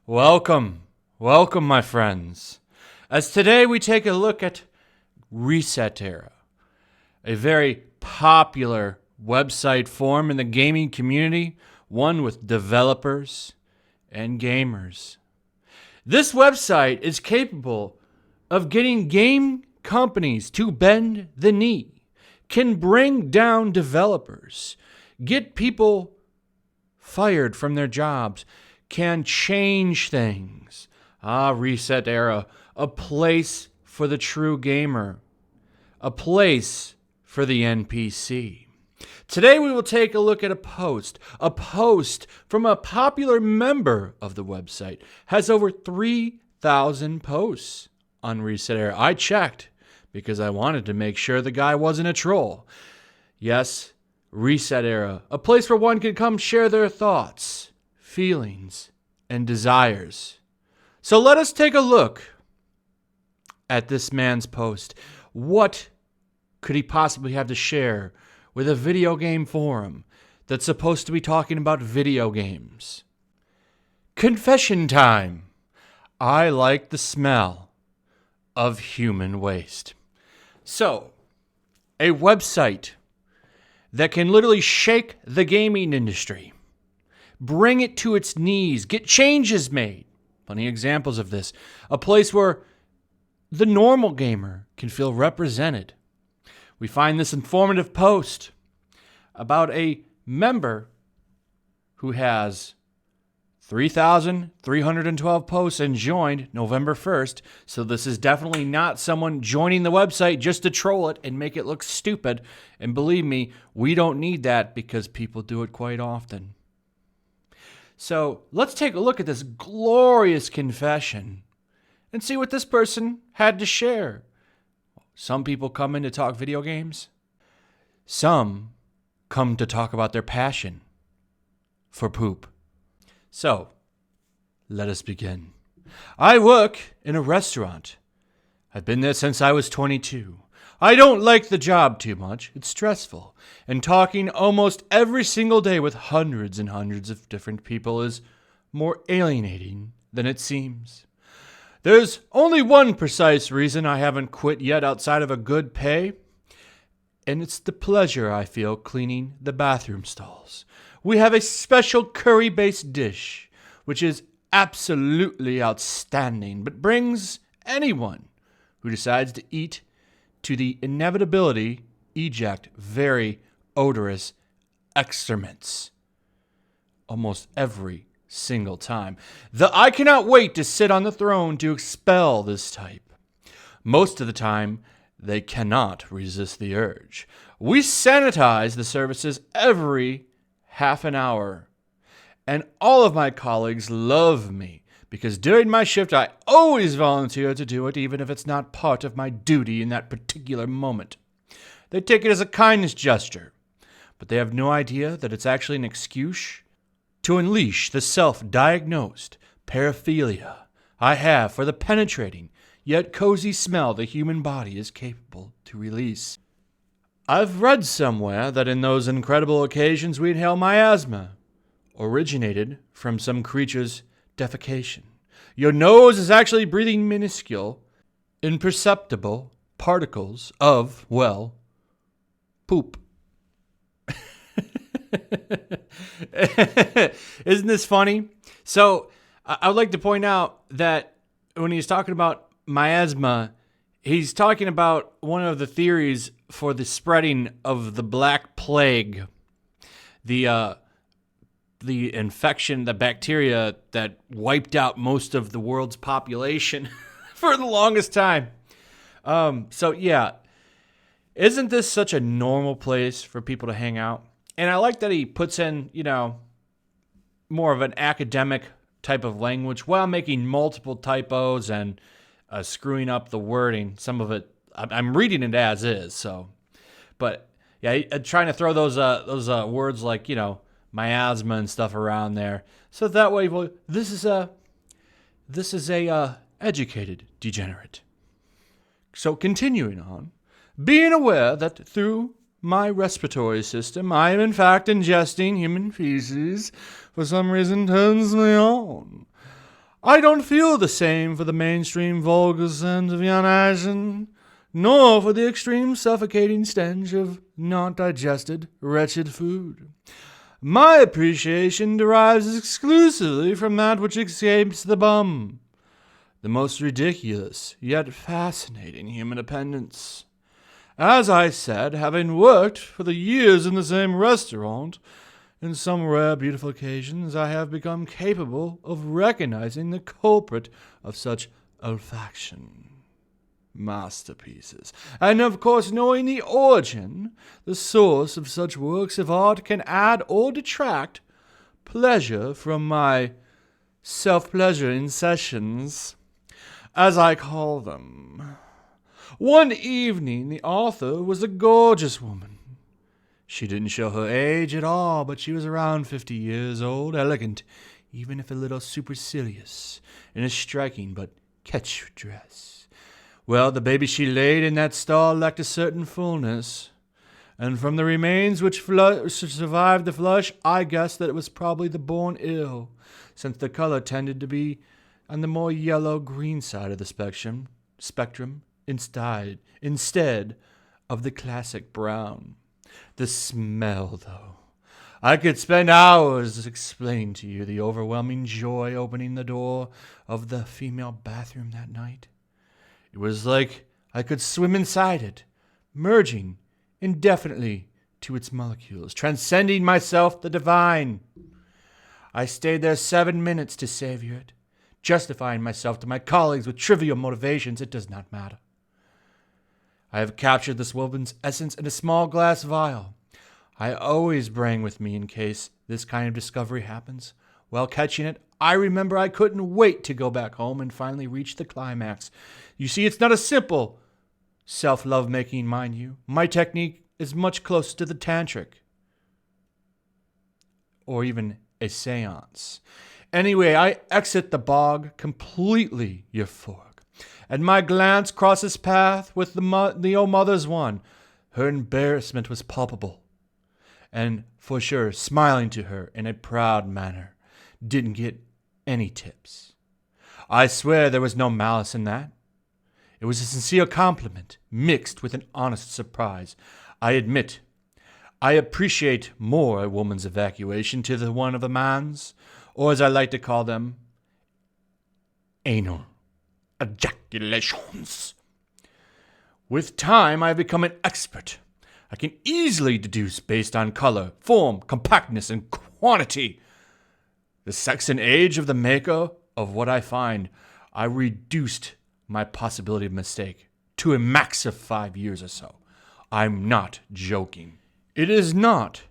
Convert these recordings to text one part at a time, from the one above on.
Welcome, my friends. As today we take a look at ResetEra, a very popular website forum in the gaming community, one with developers and gamers. This website is capable of getting game companies to bend the knee, can bring down developers, get people fired from their jobs, can change things. ResetEra, a place for the true gamer, a place for the NPC. Today we will take a look at a post from a popular member of the website. Has over 3,000 posts on ResetEra. I checked because I wanted to make sure the guy wasn't a troll. Yes, ResetEra, a place where one can come share their thoughts, feelings, and desires. So let us take a look at this man's post. What could he possibly have to share with a video game forum that's supposed to be talking about video games? Confession time. I like the smell of human waste. So, a website that can literally shake the gaming industry, bring it to its knees, get changes made. Plenty of examples of this. A place where the normal gamer can feel represented. We find this informative post about a member who has 3,312 posts and joined November 1st. So this is definitely not someone joining the website just to troll it and make it look stupid. And believe me, we don't need that because people do it quite often. So let's take a look at this glorious confession and see what this person had to share. Some people come in to talk video games. Some come to talk about their passion for poop. So, let us begin. I work in a restaurant. I've been there since I was 22. I don't like the job too much. It's stressful. And talking almost every single day with hundreds and hundreds of different people is more alienating than it seems. There's only one precise reason I haven't quit yet outside of a good pay, and it's the pleasure I feel cleaning the bathroom stalls. We have a special curry-based dish, which is absolutely outstanding, but brings anyone who decides to eat to the inevitability eject very odorous excrements almost every single time. I cannot wait to sit on the throne to expel this type. Most of the time, they cannot resist the urge. We sanitize the services every half an hour, and all of my colleagues love me because during my shift I always volunteer to do it even if it's not part of my duty in that particular moment. They take it as a kindness gesture, but they have no idea that it's actually an excuse to unleash the self-diagnosed paraphilia I have for the penetrating yet cozy smell the human body is capable to release. I've read somewhere that in those incredible occasions we inhale miasma, originated from some creature's defecation. Your nose is actually breathing minuscule, imperceptible particles of, well, poop. Isn't this funny? So I would like to point out that when he's talking about miasma, he's talking about one of the theories for the spreading of the Black Plague, the infection, the bacteria that wiped out most of the world's population for the longest time. So yeah, isn't this such a normal place for people to hang out? And I like that he puts in, more of an academic type of language while making multiple typos and screwing up the wording. Some of it, I'm reading it as is. So, but yeah, trying to throw those words like miasma and stuff around there, so that way, well, this is a educated degenerate. So continuing on, being aware that through my respiratory system, I am in fact ingesting human feces, for some reason turns me on. I don't feel the same for the mainstream vulgar scent of Jan Eisen, nor for the extreme suffocating stench of not digested, wretched food. My appreciation derives exclusively from that which escapes the bum. The most ridiculous, yet fascinating human appendix. As I said, having worked for the years in the same restaurant, in some rare beautiful occasions I have become capable of recognizing the culprit of such olfaction. Masterpieces. And of course, knowing the origin, the source of such works of art can add or detract pleasure from my self-pleasuring sessions, as I call them. One evening, the author was a gorgeous woman. She didn't show her age at all, but she was around 50 years old, elegant, even if a little supercilious, in a striking but catch dress. Well, the baby she laid in that stall lacked a certain fullness, and from the remains which survived the flush, I guessed that it was probably the born ill, since the color tended to be on the more yellow-green side of the spectrum instead of the classic brown. The smell, though. I could spend hours explaining to you the overwhelming joy opening the door of the female bathroom that night. It was like I could swim inside it, merging indefinitely to its molecules, transcending myself, the divine. I stayed there 7 minutes to savor it, justifying myself to my colleagues with trivial motivations. It does not matter. I have captured this woman's essence in a small glass vial. I always bring with me in case this kind of discovery happens. While catching it, I remember I couldn't wait to go back home and finally reach the climax. You see, it's not a simple self-love making, mind you. My technique is much closer to the tantric, or even a seance. Anyway, I exit the bog completely euphoric, and my glance crosses path with the old mother's one. Her embarrassment was palpable, and for sure, smiling to her in a proud manner. Didn't get any tips. I swear there was no malice in that. It was a sincere compliment, mixed with an honest surprise. I admit, I appreciate more a woman's evacuation to the one of a man's, or as I like to call them, anal ejaculations. With time, I have become an expert. I can easily deduce based on color, form, compactness, and quantity the sex and age of the maker of what I find. I reduced my possibility of mistake to a max of 5 years or so. I'm not joking. It is not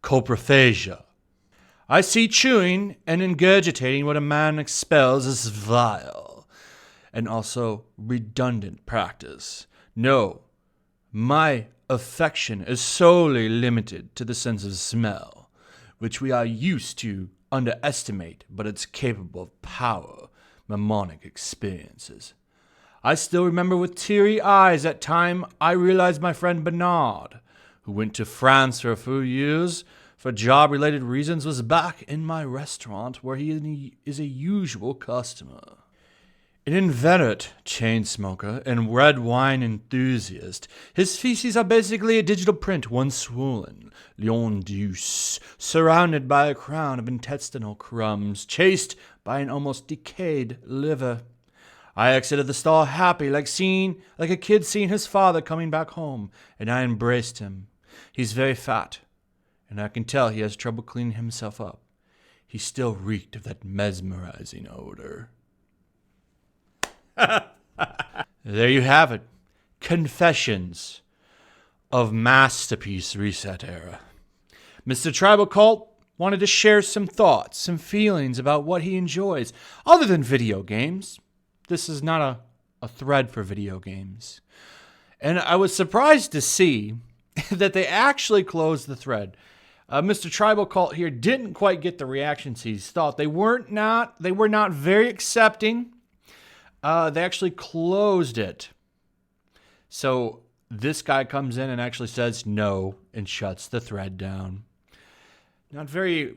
coprophagia. I see chewing and ingurgitating what a man expels as vile and also redundant practice. No, my affection is solely limited to the sense of smell, which we are used to underestimate, but it's capable of power, mnemonic experiences. I still remember with teary eyes that time I realized my friend Bernard, who went to France for a few years for job-related reasons, was back in my restaurant where he is a usual customer. An inveterate chain smoker and red wine enthusiast, his feces are basically a digital print, one swollen, lion d'oeuf, surrounded by a crown of intestinal crumbs, chased by an almost decayed liver. I exited the stall happy, like a kid seeing his father coming back home, and I embraced him. He's very fat, and I can tell he has trouble cleaning himself up. He still reeked of that mesmerizing odor. There you have it. Confessions of Masterpiece ResetEra. Mr. Tribal Cult wanted to share some thoughts, some feelings about what he enjoys, other than video games. This is not a thread for video games. And I was surprised to see that they actually closed the thread. Mr. Tribal Cult here didn't quite get the reactions he thought. They were not very accepting. They actually closed it. So this guy comes in and actually says no and shuts the thread down. Not very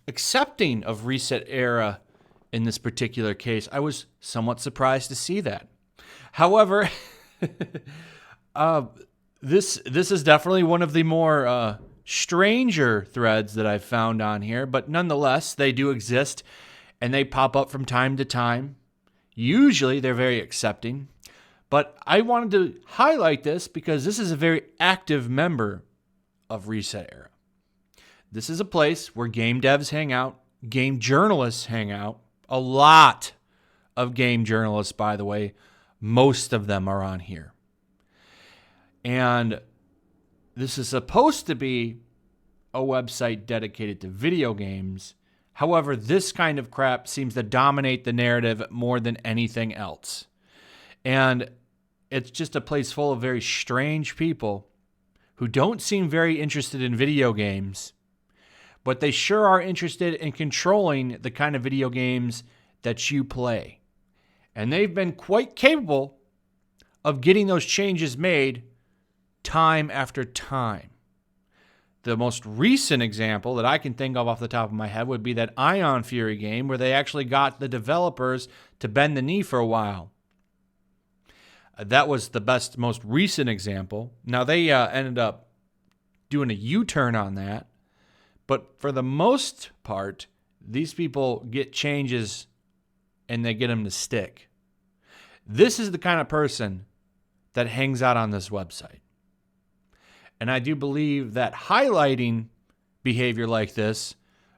accepting of ResetEra in this particular case. I was somewhat surprised to see that. However, this is definitely one of the more stranger threads that I've found on here, but nonetheless, they do exist and they pop up from time to time. Usually, they're very accepting, but I wanted to highlight this because this is a very active member of ResetEra. This is a place where game devs hang out, game journalists hang out. A lot of game journalists, by the way. Most of them are on here. And this is supposed to be a website dedicated to video games. However, this kind of crap seems to dominate the narrative more than anything else. And it's just a place full of very strange people who don't seem very interested in video games, but they sure are interested in controlling the kind of video games that you play. And they've been quite capable of getting those changes made time after time. The most recent example that I can think of off the top of my head would be that Ion Fury game where they actually got the developers to bend the knee for a while. That was the most recent example. Now, they ended up doing a U-turn on that. But for the most part, these people get changes and they get them to stick. This is the kind of person that hangs out on this website. And I do believe that highlighting behavior like this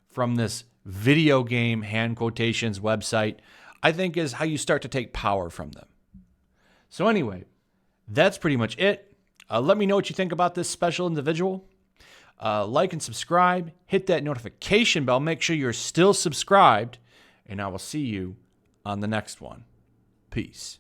from this video game hand quotations website, I think is how you start to take power from them. So anyway, that's pretty much it. Let me know what you think about this special individual. Like and subscribe. Hit that notification bell. Make sure you're still subscribed. And I will see you on the next one. Peace.